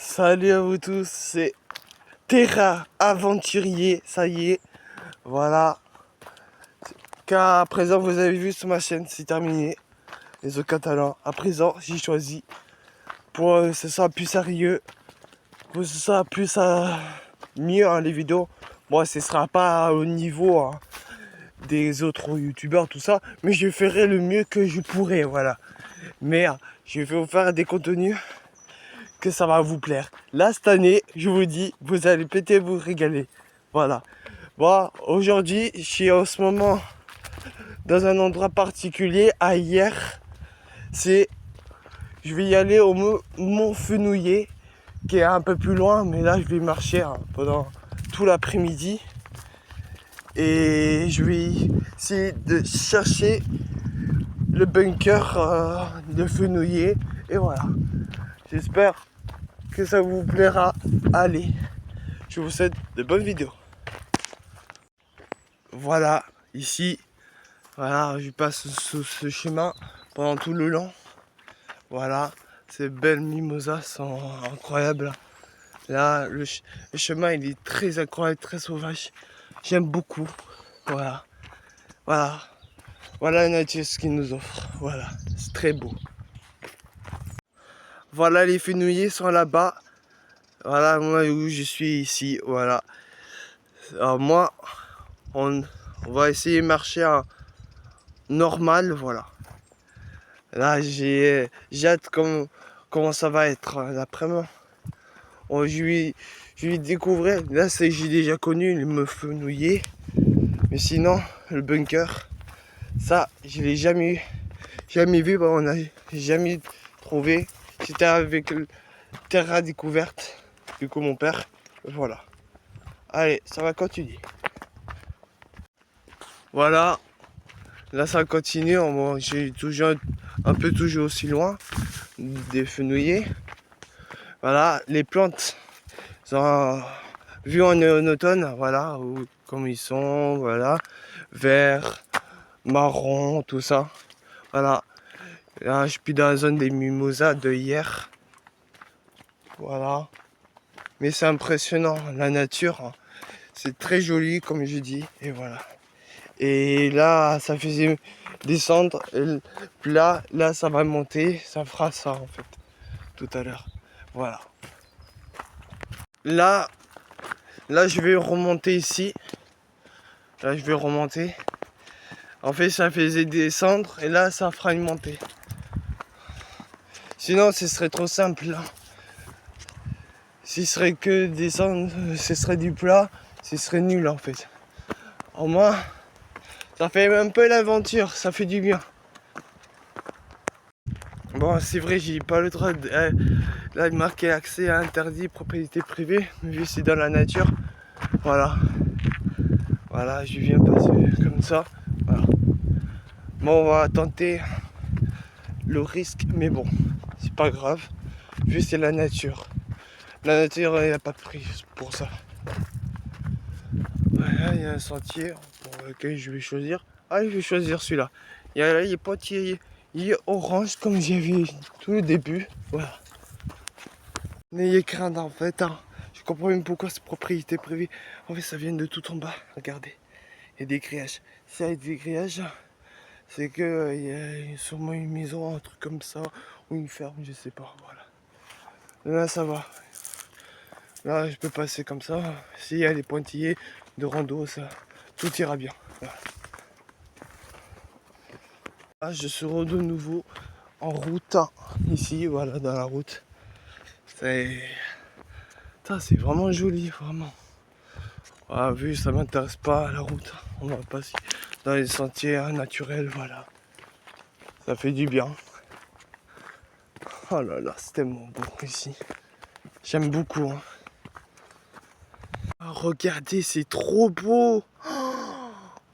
Salut à vous tous, c'est Terra Aventurier, ça y est, voilà. Car à présent, vous avez vu sur ma chaîne, c'est terminé, les eaux catalans. À présent, j'ai choisi pour que ce soit plus sérieux, pour que ce soit plus mieux les vidéos. Moi, ce sera pas au niveau des autres youtubeurs, tout ça, mais je ferai le mieux que je pourrai, voilà. Mais je vais vous faire des contenus que ça va vous plaire. Là, cette année, je vous dis, vous allez péter, vous régaler. Voilà. Bon, aujourd'hui, je suis en ce moment dans un endroit particulier. Hier, je vais y aller au Mont Fenouillet, qui est un peu plus loin, mais là, je vais marcher pendant tout l'après-midi. Et je vais essayer de chercher le bunker de Fenouillet. Et voilà. J'espère que ça vous plaira. Allez, je vous souhaite de bonnes vidéos. Voilà, ici, voilà, je passe sous ce chemin pendant tout le long. Voilà, ces belles mimosas sont incroyables. Là, le chemin, il est très incroyable, très sauvage. J'aime beaucoup. Voilà, voilà, voilà la nature, ce qu'il nous offre. Voilà, c'est très beau. Voilà, les fenouillers sont là-bas. Voilà, moi où je suis ici, voilà. Alors moi, on va essayer de marcher normal, voilà. Là, j'ai hâte comment ça va être l'après-midi. Je vais découvrir. Là, j'ai déjà connu le fenouiller. Mais sinon, le bunker, ça, je l'ai jamais vu. On n'a jamais trouvé. C'était avec le terrain découverte. Du coup, mon père. Voilà. Allez, ça va continuer. Voilà. Là, ça continue. J'ai toujours un peu toujours aussi loin des fenouillers. Voilà, les plantes sont vues en automne, voilà, comme ils sont, voilà, vert, marron, tout ça. Voilà. Là, je suis dans la zone des mimosas de hier. Voilà. Mais c'est impressionnant, la nature, hein. C'est très joli, comme je dis, et voilà. Et là, ça faisait descendre, et là, ça va monter, ça fera ça, en fait, tout à l'heure. Voilà. Là, je vais remonter ici. Là, je vais remonter. En fait, ça faisait descendre et là, ça fera une montée. Sinon, ce serait trop simple. Là. Si ce serait que descendre, ce serait du plat, ce serait nul en fait. Au moins, ça fait un peu l'aventure, ça fait du bien. Bon, c'est vrai, j'ai pas le droit de. Là, il marquait accès à interdit, propriété privée, vu que c'est dans la nature. Voilà. Voilà, je viens passer comme ça. Voilà. Bon, on va tenter le risque, mais bon, c'est pas grave, vu c'est la nature. La nature, il n'y a pas de prix pour ça. Voilà, il y a un sentier pour lequel je vais choisir. Ah, je vais choisir celui-là. Il est potier, il est orange comme j'ai vu tout le début. Voilà. N'ayez crainte en fait. Hein. Je comprends même pourquoi c'est propriété privée. En fait, ça vient de tout en bas. Regardez. Il y a des grillages. S'il y a des grillages, c'est que il y a sûrement une maison, un truc comme ça, ou une ferme, je sais pas. Voilà. Là, ça va. Là, je peux passer comme ça. S'il y a des pointillés de rando, ça, tout ira bien. Voilà. Là, je serai de nouveau en route. Ici, voilà, dans la route. C'est vraiment joli, vraiment. Ah, vu, ça m'intéresse pas à la route. On va passer dans les sentiers naturels, voilà. Ça fait du bien. Oh là là, c'est tellement beau ici. J'aime beaucoup. Hein. Regardez, c'est trop beau.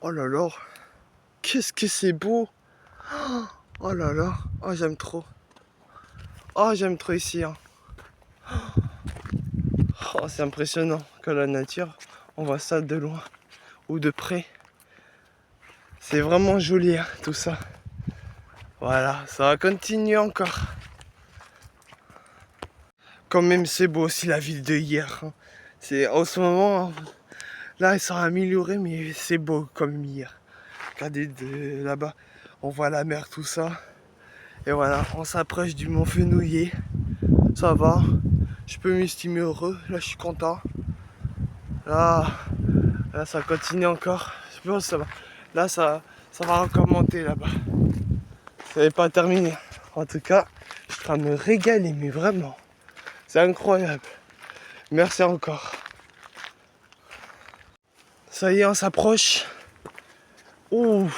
Oh là là. Qu'est-ce que c'est beau. Oh là là. Oh, j'aime trop. Oh, j'aime trop ici. Hein. Oh, c'est impressionnant que la nature, on voit ça de loin ou de près. C'est vraiment joli, hein, tout ça. Voilà, ça va continuer encore. quand même, c'est beau aussi la ville de hier. Hein. C'est en ce moment, là, ils sont améliorés, mais c'est beau comme hier. Regardez de là-bas, on voit la mer, tout ça. Et voilà, on s'approche du Mont Fenouillet. Ça va, je peux m'estimer heureux. Là, je suis content. Là, ça continue encore. Je pense que ça va. Là, ça va encore monter là-bas. Ça n'est pas terminé. En tout cas, je suis en train de me régaler, mais vraiment. C'est incroyable. Merci encore. Ça y est, on s'approche. Ouh.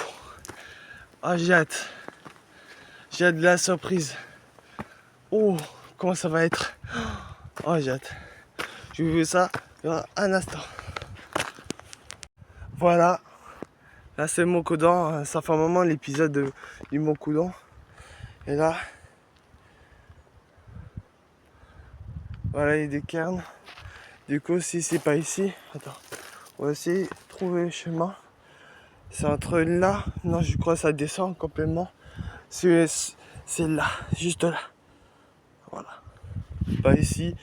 Ah, j'ai hâte. J'ai hâte de la surprise. Oh, comment ça va être. Oh, j'ai hâte. Je vais voir ça dans un instant. Voilà. Là, c'est mon Coudon. Ça fait un moment l'épisode du Mont Coudon. Et là, voilà, il y a des cairns. Du coup, si c'est pas ici, attends, on va essayer de trouver le chemin. C'est entre là, non, je crois que ça descend complètement. C'est là, juste là. Voilà. Pas ici,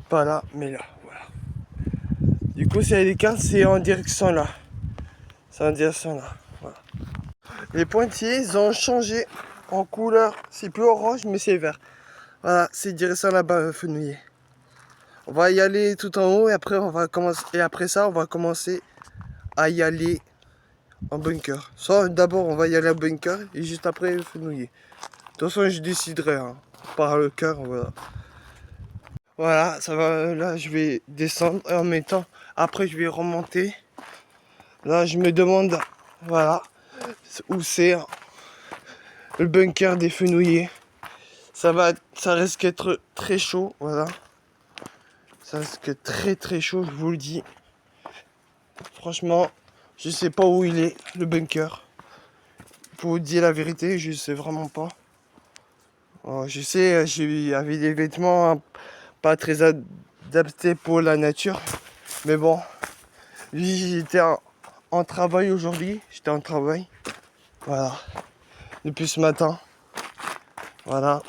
pas là, mais là, voilà. Du coup, s'il y a des cairns, c'est en direction là. C'est en direction là, voilà. Les pointillés, ils ont changé en couleur. C'est plus orange, mais c'est vert. Voilà, c'est direction là-bas, Fenouillet. On va y aller tout en haut et après on va commencer. Et après ça, on va commencer à y aller en bunker. Soit d'abord on va y aller en bunker et juste après Fenouillet. De toute façon, je déciderai hein, par le cœur. Voilà. Voilà, ça va. Là, je vais descendre et en même temps, après je vais remonter. Là, je me demande, voilà, où c'est le bunker des Fenouillets. Ça risque d'être très chaud, voilà. Ça risque d'être très très chaud, je vous le dis. Franchement, je sais pas où il est, le bunker. Pour vous dire la vérité, je sais vraiment pas. Je sais, j'avais des vêtements hein, pas très adaptés pour la nature. Mais bon, j'étais en travail aujourd'hui. J'étais en travail. Voilà. Depuis ce matin. Voilà.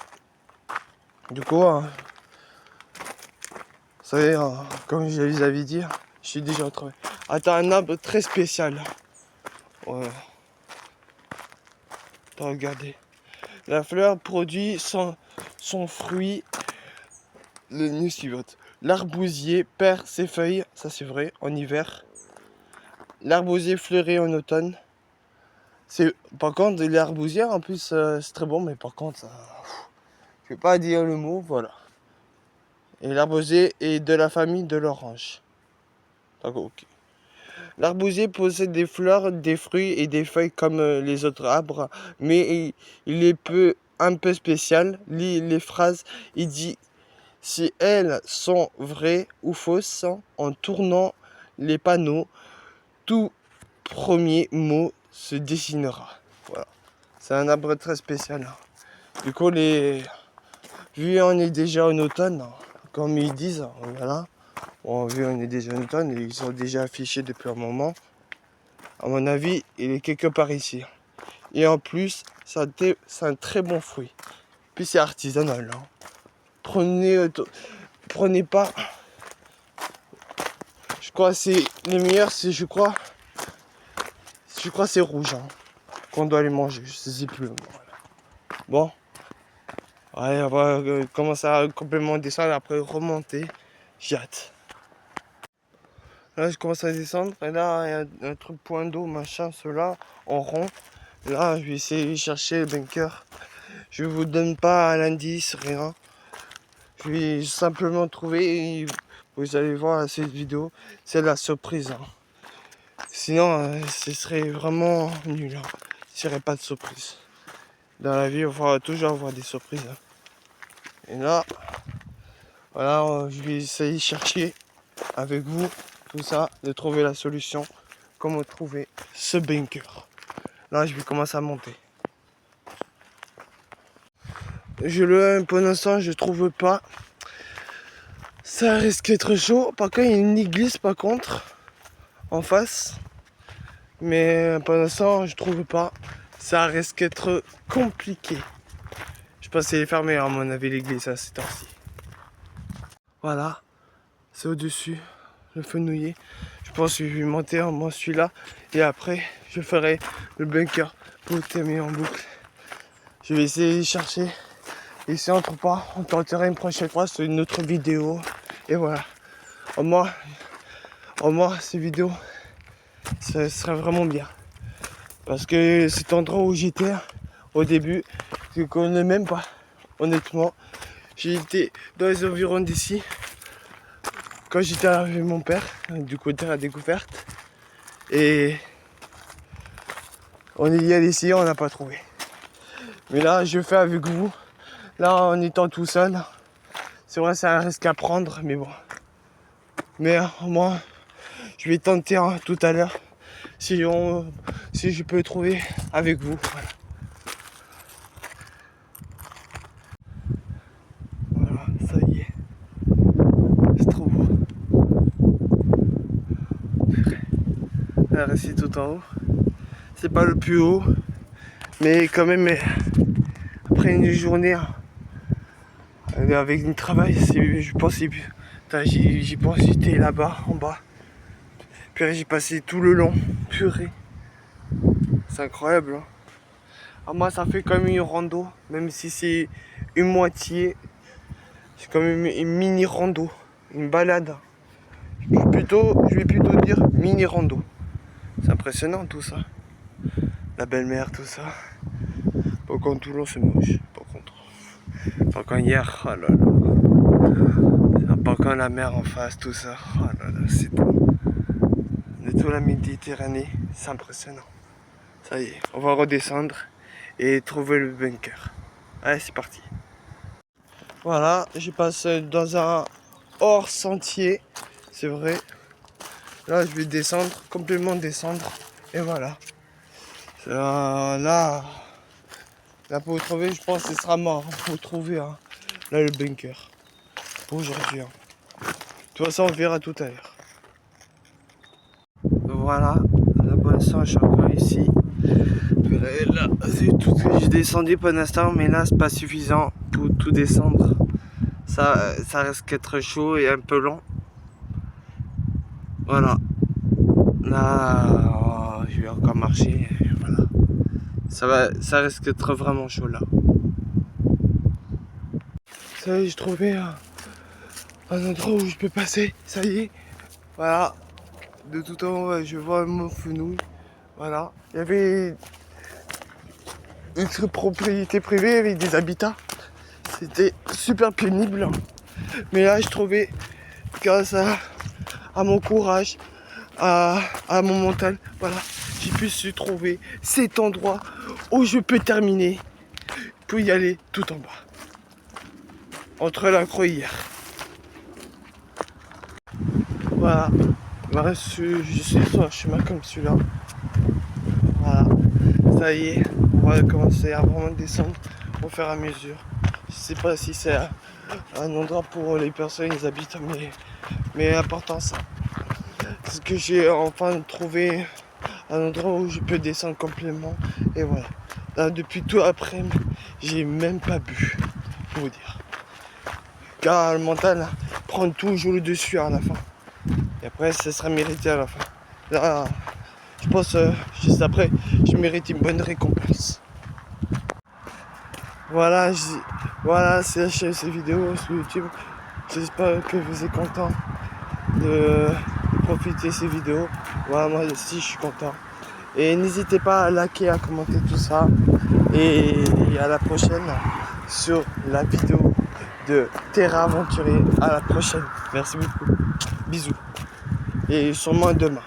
Du coup, vous savez, comme je vous avais dit, je suis déjà au travail. Attends, un arbre très spécial. Ouais. Regardez. La fleur produit son fruit le nuit suivante. L'arbousier perd ses feuilles, ça c'est vrai, en hiver. L'arbousier fleurit en automne. Par contre, l'arbousier en plus c'est très bon, mais par contre, je ne vais pas dire le mot, voilà. Et l'arbousier est de la famille de l'orange. D'accord, ok. L'arbousier possède des fleurs, des fruits et des feuilles comme les autres arbres, mais il est un peu spécial. Lis les phrases, il dit si elles sont vraies ou fausses en tournant les panneaux, tout premier mot se dessinera. Voilà. C'est un arbre très spécial. Du coup, vu on est déjà en automne, comme ils disent, voilà. Bon, vu on est déjà en automne, ils sont déjà affichés depuis un moment. À mon avis, il est quelque part ici. Et en plus, c'est un très bon fruit. Puis c'est artisanal. Hein. Prenez pas. Je crois que c'est les meilleurs, je crois c'est rouge. Hein, qu'on doit les manger. Je sais plus. Voilà. Bon. Ouais, on va commencer à complètement descendre après remonter. J'ai hâte. Là, je commence à descendre. Et là, il y a un truc point d'eau, machin, cela, en rond. Là, je vais essayer de chercher le bunker. Je ne vous donne pas l'indice, rien. Je vais simplement trouver. Et vous allez voir cette vidéo. C'est la surprise. Hein. Sinon, ce serait vraiment nul. Hein. Il n'y aurait pas de surprise. Dans la vie, il va toujours avoir des surprises. Hein. Et là, voilà, je vais essayer de chercher avec vous tout ça, de trouver la solution. Comment trouver ce bunker. Là, je vais commencer à monter. Pour l'instant, je trouve pas. Ça risque d'être chaud. Par contre, il y a une église, par contre, en face. Mais pour l'instant, je trouve pas. Ça risque d'être compliqué. Je pense qu'elle est fermée, à mon avis, l'église à cette heure-ci. Voilà, c'est au-dessus, le fenouiller. Je pense que je vais monter en moi celui-là. Et après, je ferai le bunker pour terminer en boucle. Je vais essayer de chercher. Et si on ne trouve pas, on tentera une prochaine fois sur une autre vidéo. Et voilà. Au moins ces vidéos, ça serait vraiment bien. Parce que cet endroit où j'étais au début, je ne connais même pas, honnêtement. J'ai été dans les environs d'ici quand j'étais avec mon père, du côté à la découverte. Et on est y allé ici, on n'a pas trouvé. Mais là, je fais avec vous. Là, en étant tout seul, c'est vrai, c'est un risque à prendre, mais bon. Mais au moins, je vais tenter tout à l'heure si je peux trouver avec vous. Voilà, ça y est. C'est trop beau. La récite tout en haut. C'est pas le plus haut, mais quand même, après une journée avec du travail, je pense j'y pense, j'étais là-bas en bas. Puis j'ai passé tout le long. Purée. C'est incroyable. Hein. Alors moi ça fait comme une rando, même si c'est une moitié. C'est comme une mini rando, une balade. Je vais plutôt dire mini rando. C'est impressionnant tout ça. La belle-mère, tout ça. Par contre Toulon c'est moche, par contre. Par contre hier, oh là là. Par contre la mer en face, tout ça. Oh là là, c'est beau. De toute la Méditerranée, c'est impressionnant. Ça y est, on va redescendre et trouver le bunker. Allez, c'est parti. Voilà, je passe dans un hors sentier, c'est vrai. Là, je vais descendre, complètement descendre. Et voilà. Là, pour vous trouver, je pense que ce sera mort. Pour trouver là le bunker. Pour aujourd'hui. De toute façon, on verra tout à l'heure. Voilà, la bonne sang, je suis encore ici. Là, c'est tout ce que j'ai descendu pour l'instant, mais là, c'est pas suffisant pour tout descendre. Ça risque d'être chaud et un peu long. Voilà. Là, je vais encore marcher. Voilà. Ça risque d'être vraiment chaud là. Ça y est, j'ai trouvé un endroit où je peux passer. Ça y est. Voilà. De tout en haut, je vois mon fenouil. Voilà. Il y avait une propriété privée avec des habitats. C'était super pénible. Mais là, je trouvais, grâce à mon courage, à mon mental, voilà, j'ai pu se trouver cet endroit où je peux terminer pour y aller tout en bas. Entre la croix-hier. Voilà. Je suis sur un chemin comme celui-là. Voilà. Ça y est, on va commencer à vraiment descendre au fur et à mesure. Je sais pas si c'est un endroit pour les personnes qui habitent, mais important ça. Parce que j'ai enfin trouvé un endroit où je peux descendre complètement. Et voilà. Là, depuis tout après, j'ai même pas bu, pour vous dire. Car le mental prend toujours le dessus à la fin. Et après, ça sera mérité à la fin. Là, je pense, juste après, je mérite une bonne récompense. Voilà, c'est la chaîne, ces vidéos sur YouTube. J'espère que vous êtes content de profiter de ces vidéos. Voilà, moi aussi, je suis content. Et n'hésitez pas à liker, à commenter tout ça. Et à la prochaine sur la vidéo de Terra Aventurier. À la prochaine. Merci beaucoup. Bisous. Et sûrement demain.